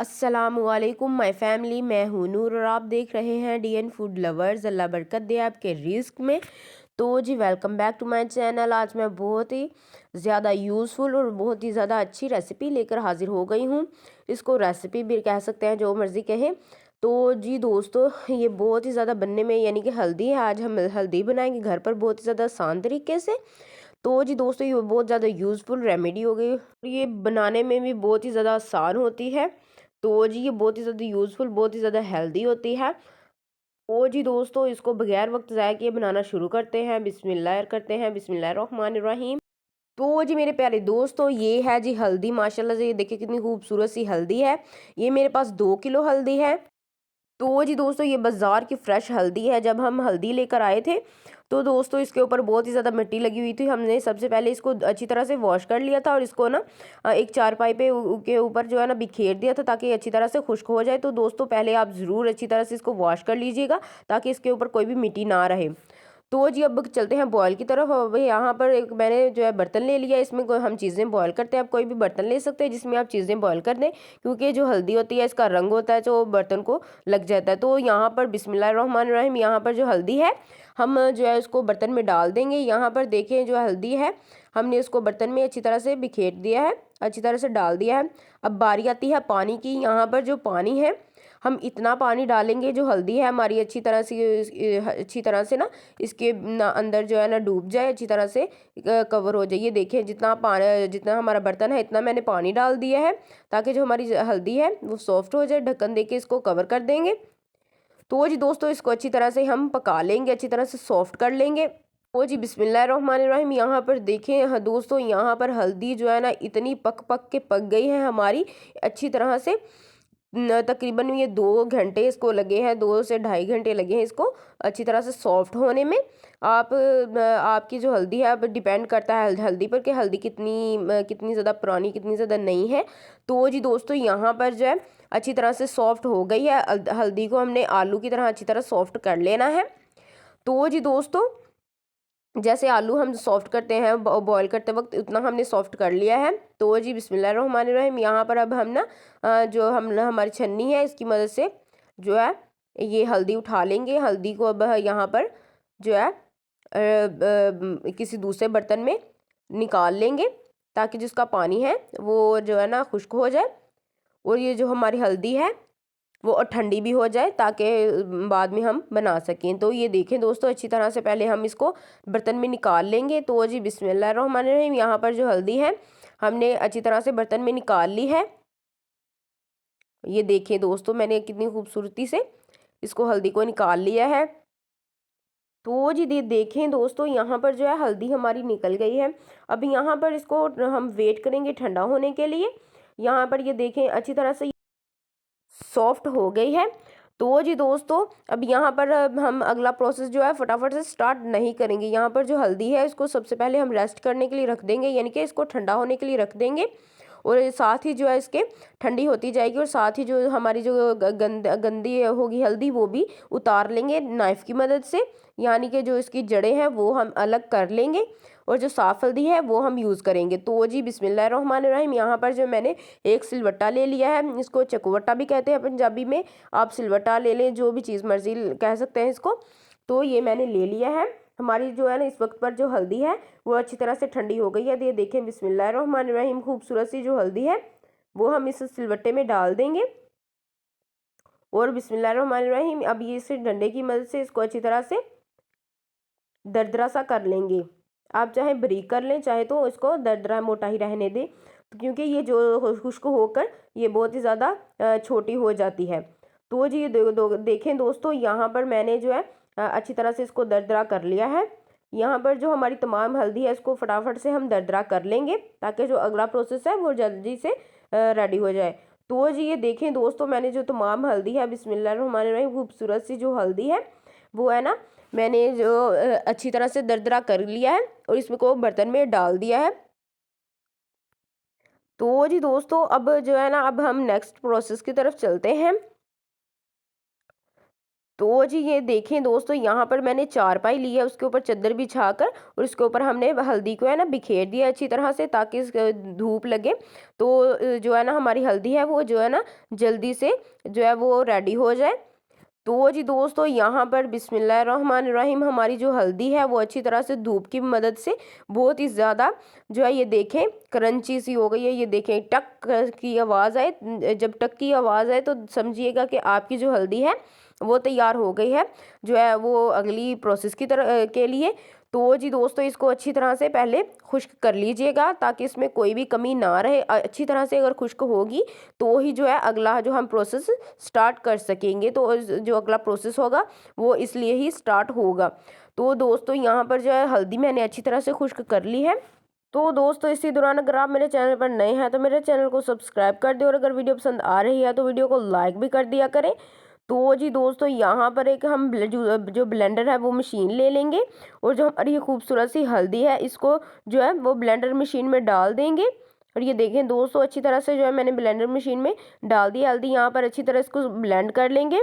अस्सलामुअलैकुम my family, मैं हूँ नूर और आप देख रहे हैं डीएन फूड लवर्स। अल्लाह बरकत दे आपके रिस्क में। तो जी welcome back to my channel. आज मैं बहुत ही ज़्यादा यूज़फुल और बहुत ही ज़्यादा अच्छी रेसिपी लेकर हाजिर हो गई हूँ। इसको रेसिपी भी कह सकते हैं, जो मर्ज़ी कहें। तो जी दोस्तों, ये बहुत ही ज़्यादा बनने में यानी कि हल्दी है। आज हम हल्दी बनाएंगे घर पर बहुत ही ज़्यादा आसान तरीके से। तो जी दोस्तों, ये बहुत ज़्यादा यूज़फुल रेमेडी हो गई। ये बनाने में भी बहुत ही ज़्यादा आसान होती है। तो जी ये बहुत ही ज़्यादा यूज़फुल, बहुत ही ज़्यादा हेल्दी होती है। तो जी दोस्तों, इसको बगैर वक्त ज़ाया किए बनाना शुरू करते हैं। बिस्मिल्लाह करते हैं, बिस्मिल्लाहिर्रहमानिर्रहीम। तो जी मेरे प्यारे दोस्तों, ये है जी हल्दी। माशाल्लाह से ये देखिए कितनी खूबसूरत सी हल्दी है। ये मेरे पास 2 किलो हल्दी है। तो जी दोस्तों, ये बाज़ार की फ़्रेश हल्दी है। जब हम हल्दी लेकर आए थे तो दोस्तों इसके ऊपर बहुत ही ज़्यादा मिट्टी लगी हुई थी। हमने सबसे पहले इसको अच्छी तरह से वॉश कर लिया था और इसको ना एक चारपाई पे के ऊपर जो है ना बिखेर दिया था, ताकि अच्छी तरह से खुश्क हो जाए। तो दोस्तों पहले आप ज़रूर अच्छी तरह से इसको वॉश कर लीजिएगा, ताकि इसके ऊपर कोई भी मिट्टी ना रहे। तो जी अब चलते हैं बॉयल की तरफ। अब यहाँ पर एक मैंने जो है बर्तन ले लिया। इसमें कोई हम चीज़ें बॉयल करते हैं। आप कोई भी बर्तन ले सकते हैं जिसमें आप चीज़ें बॉयल कर दें, क्योंकि जो हल्दी होती है इसका रंग होता है जो बर्तन को लग जाता है। तो यहाँ पर बिस्मिल्लाहिर्रहमानिर्रहीम, यहाँ पर जो हल्दी है हम जो है उसको बर्तन में डाल देंगे। यहाँ पर देखें जो हल्दी है हमने इसको बर्तन में अच्छी तरह से बिखेर दिया है, अच्छी तरह से डाल दिया है। अब बारी आती है पानी की। यहाँ पर जो पानी है हम इतना पानी डालेंगे जो हल्दी है हमारी अच्छी तरह से ना इसके अंदर जो है ना डूब जाए, अच्छी तरह से कवर हो जाए। ये देखिए जितना पानी, जितना हमारा बर्तन है इतना मैंने पानी डाल दिया है, ताकि जो हमारी हल्दी है वो सॉफ्ट हो जाए। ढक्कन दे के इसको कवर कर देंगे। तो जी दोस्तों, इसको अच्छी तरह से हम पका लेंगे, अच्छी तरह से सॉफ्ट कर लेंगे। तो जी बिस्मिल्लाहिर्रहमानिर्रहीम, यहाँ पर देखें दोस्तों, यहाँ पर हल्दी जो है ना इतनी पक पक के पक गई है हमारी अच्छी तरह से। तकरीबन ये 2 घंटे इसको लगे हैं, 2 से ढाई घंटे लगे हैं इसको अच्छी तरह से सॉफ्ट होने में। आपकी जो हल्दी है अब डिपेंड करता है हल्दी पर, कि हल्दी कितनी ज़्यादा पुरानी, कितनी ज़्यादा नई है। तो जी दोस्तों, यहाँ पर जो है अच्छी तरह से सॉफ्ट हो गई है। हल्दी को हमने आलू की तरह अच्छी तरह सॉफ्ट कर लेना है। तो जी दोस्तों, जैसे आलू हम सॉफ्ट करते हैं बॉईल करते वक्त, उतना हमने सॉफ्ट कर लिया है। तो जी बिस्मिल्लाहिर्रहमानिर्रहीम, यहाँ पर अब हम ना जो हम हमारी छन्नी है इसकी मदद से जो है ये हल्दी उठा लेंगे। हल्दी को अब यहाँ पर जो है किसी दूसरे बर्तन में निकाल लेंगे, ताकि जिसका पानी है वो जो है ना खुश्क हो जाए, और ये जो हमारी हल्दी है वो ठंडी भी हो जाए, ताकि बाद में हम बना सकें। तो ये देखें दोस्तों, अच्छी तरह से पहले हम इसको बर्तन में निकाल लेंगे। तो जी बिस्मिल्लाहिर्रहमानिर्रहीम, यहाँ पर जो हल्दी है हमने अच्छी तरह से बर्तन में निकाल ली है। ये देखिए दोस्तों, मैंने कितनी खूबसूरती से इसको हल्दी को निकाल लिया है। तो जी देखें दोस्तों, यहाँ पर जो है हल्दी हमारी निकल गई है। अब यहाँ पर इसको हम वेट करेंगे ठंडा होने के लिए। यहाँ पर ये देखें अच्छी तरह से सॉफ्ट हो गई है। तो जी दोस्तों, अब यहाँ पर हम अगला प्रोसेस जो है फटाफट से स्टार्ट नहीं करेंगे। यहाँ पर जो हल्दी है इसको सबसे पहले हम रेस्ट करने के लिए रख देंगे, यानी कि इसको ठंडा होने के लिए रख देंगे। और साथ ही जो है इसके ठंडी होती जाएगी, और साथ ही जो हमारी जो गंदी होगी हल्दी वो भी उतार लेंगे नाइफ़ की मदद से, यानी कि जो इसकी जड़ें हैं वो हम अलग कर लेंगे, और जो साफ़ हल्दी है वो हम यूज़ करेंगे। तो जी बिस्मिल्लाहिर्रहमानिर्रहीम, यहाँ पर जो मैंने एक सिलवट्टा ले लिया है, इसको चकवट्टा भी कहते हैं पंजाबी में। आप सिलवट्टा ले लें, जो भी चीज़ मर्जी कह सकते हैं इसको। तो ये मैंने ले लिया है। हमारी जो है ना इस वक्त पर जो हल्दी है वो अच्छी तरह से ठंडी हो गई है। ये देखें बिस्मिल्लाहिर्रहमानिर्रहीम, खूबसूरत सी जो हल्दी है वो हम इस सिलवट्टे में डाल देंगे। और बिस्मिल्लाहिर्रहमानिर्रहीम, अब ये इस डंडे की मदद से इसको अच्छी तरह से दरदरा सा कर लेंगे। आप चाहे बारीक कर लें, चाहे तो इसको दरदरा मोटा ही रहने दें, क्योंकि ये जो खुश्क होकर ये बहुत ही ज़्यादा छोटी हो जाती है। तो जी देखें दोस्तों, यहाँ पर मैंने जो है अच्छी तरह से इसको दरदरा कर लिया है। यहाँ पर जो हमारी तमाम हल्दी है इसको फटाफट से हम दरदरा कर लेंगे, ताकि जो अगला प्रोसेस है वो जल्दी से रेडी हो जाए। तो जी ये देखें दोस्तों, मैंने जो तमाम हल्दी है बिस्मिल्लाहिर्रहमानिर्रहीम, खूबसूरत सी जो हल्दी है वो है ना, मैंने जो अच्छी तरह से दरदरा कर लिया है और इसमें को बर्तन में डाल दिया है। तो जी दोस्तों, अब जो है ना, अब हम नेक्स्ट प्रोसेस की तरफ चलते हैं। तो जी ये देखें दोस्तों, यहाँ पर मैंने चारपाई ली है, उसके ऊपर चादर बिछाकर और इसके ऊपर हमने हल्दी को है ना बिखेर दिया अच्छी तरह से, ताकि इस धूप लगे तो जो है ना हमारी हल्दी है वो जो है ना जल्दी से जो है वो रेडी हो जाए। तो जी दोस्तों, यहाँ पर बिस्मिल्लाहिर्रहमानिर्रहीम हमारी जो हल्दी है वो अच्छी तरह से धूप की मदद से बहुत ही ज़्यादा जो है ये देखें क्रंची सी हो गई है। ये देखें टक की आवाज़ आए, जब टक की आवाज़ आए तो समझिएगा कि आपकी जो हल्दी है वो तैयार हो गई है जो है वो अगली प्रोसेस की तरह के लिए। तो जी दोस्तों, इसको अच्छी तरह से पहले खुश्क कर लीजिएगा ताकि इसमें कोई भी कमी ना रहे। अच्छी तरह से अगर खुश्क होगी तो ही जो है अगला जो हम प्रोसेस स्टार्ट कर सकेंगे। तो जो अगला प्रोसेस होगा वो इसलिए ही स्टार्ट होगा। तो दोस्तों, यहाँ पर जो है हल्दी मैंने अच्छी तरह से खुश्क कर ली है। तो दोस्तों, इसी दौरान अगर आप मेरे चैनल पर नए हैं तो मेरे चैनल को सब्सक्राइब कर दें और अगर वीडियो पसंद आ रही है तो वीडियो को लाइक भी कर दिया करें। तो जी दोस्तों, यहाँ पर एक हम जो ब्लेंडर है वो मशीन ले लेंगे और जो हमारी ये खूबसूरत सी हल्दी है इसको जो है वो ब्लेंडर मशीन में डाल देंगे। और ये देखें दोस्तों, अच्छी तरह से जो है मैंने ब्लेंडर मशीन में डाल दी हल्दी। यहाँ पर अच्छी तरह इसको ब्लेंड कर लेंगे।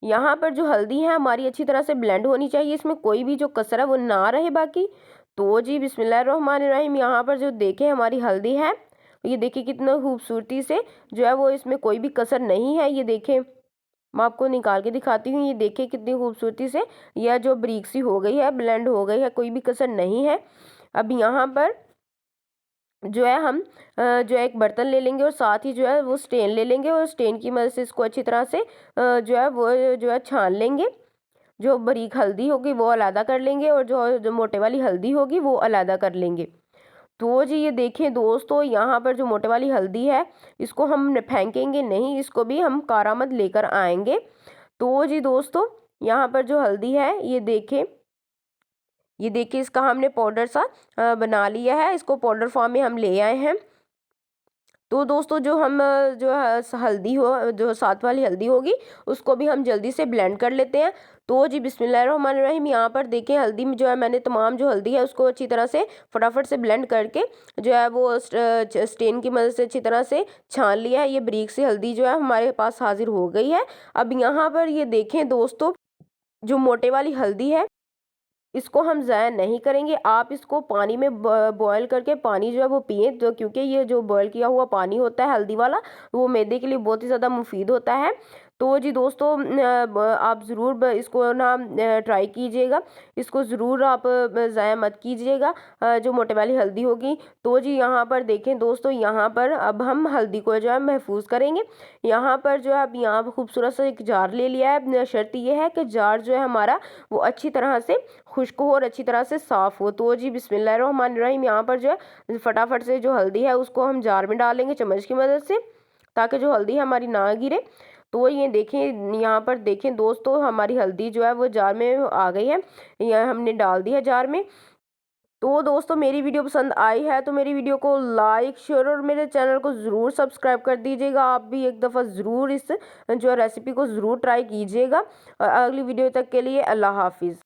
यहाँ पर जो हल्दी है हमारी अच्छी तरह से ब्लेंड होनी चाहिए, इसमें कोई भी जो कसर है वो ना रहे बाकी। तो जी बिस्मिल्लाहिर्रहमानिर्रहीम, यहाँ पर जो देखें हमारी हल्दी है, ये देखिए कितना खूबसूरती से जो है वो इसमें कोई भी कसर नहीं है। ये देखें, मैं आपको निकाल के दिखाती हूँ। ये देखिए कितनी खूबसूरती से यह जो ब्रीक सी हो गई है, ब्लेंड हो गई है, कोई भी कसर नहीं है। अब यहाँ पर जो है हम जो है एक बर्तन ले लेंगे और साथ ही जो है वो स्टेन ले लेंगे और स्टेन की मदद से इसको अच्छी तरह से जो है वो जो है छान लेंगे। जो बारीक हल्दी होगी वो अलग कर लेंगे और जो जो मोटे वाली हल्दी होगी वो अलग कर लेंगे। तो जी ये देखें दोस्तों, यहाँ पर जो मोटे वाली हल्दी है इसको हम फेंकेंगे नहीं, इसको भी हम कारामद लेकर आएंगे। तो जी दोस्तों, यहाँ पर जो हल्दी है ये देखिए इसका हमने पाउडर सा बना लिया है, इसको पाउडर फॉर्म में हम ले आए हैं। तो दोस्तों, जो हम जो हल्दी हो जो साथ वाली हल्दी होगी उसको भी हम जल्दी से ब्लेंड कर लेते हैं। तो जी बिस्मिल्लाहिर्रहमानिर्रहीम, यहाँ पर देखें हल्दी में जो है मैंने तमाम जो हल्दी है उसको अच्छी तरह से फटाफट से ब्लेंड करके जो है वो स्टेन की मदद से अच्छी तरह से छान लिया है। ये बारीक सी हल्दी जो है हमारे पास हाजिर हो गई है। अब यहाँ पर ये देखें दोस्तों, जो मोटे वाली हल्दी है इसको हम ज़ाया नहीं करेंगे। आप इसको पानी में बॉयल करके पानी जो है वो पिए, तो क्योंकि ये जो बॉयल किया हुआ पानी होता है हल्दी वाला वो मैदे के लिए बहुत ही ज़्यादा मुफीद होता है। तो जी दोस्तों, आप ज़रूर इसको ना ट्राई कीजिएगा, इसको ज़रूर आप ज़ाया मत कीजिएगा जो मोटे वाली हल्दी होगी। तो जी यहाँ पर देखें दोस्तों, यहाँ पर अब हम हल्दी को जो है महफूज करेंगे। यहाँ पर जो है अब यहाँ पर खूबसूरत सा एक जार ले लिया है। शर्त ये है कि जार जो है हमारा वो अच्छी तरह से खुश्क हो और अच्छी तरह से साफ़ हो। तो जी बिस्मिल्लाहिर्रहमानिर्रहीम, यहाँ पर जो है फटाफट से जो हल्दी है उसको हम जार में डालेंगे चम्मच की मदद से, ताकि जो हल्दी है हमारी ना गिरे। तो ये देखें, यहाँ पर देखें दोस्तों, हमारी हल्दी जो है वो जार में आ गई है, यह हमने डाल दी है जार में। तो दोस्तों, मेरी वीडियो पसंद आई है तो मेरी वीडियो को लाइक शेयर और मेरे चैनल को ज़रूर सब्सक्राइब कर दीजिएगा। आप भी एक दफ़ा ज़रूर इस जो रेसिपी को ज़रूर ट्राई कीजिएगा। अगली वीडियो तक के लिए अल्लाह हाफिज़।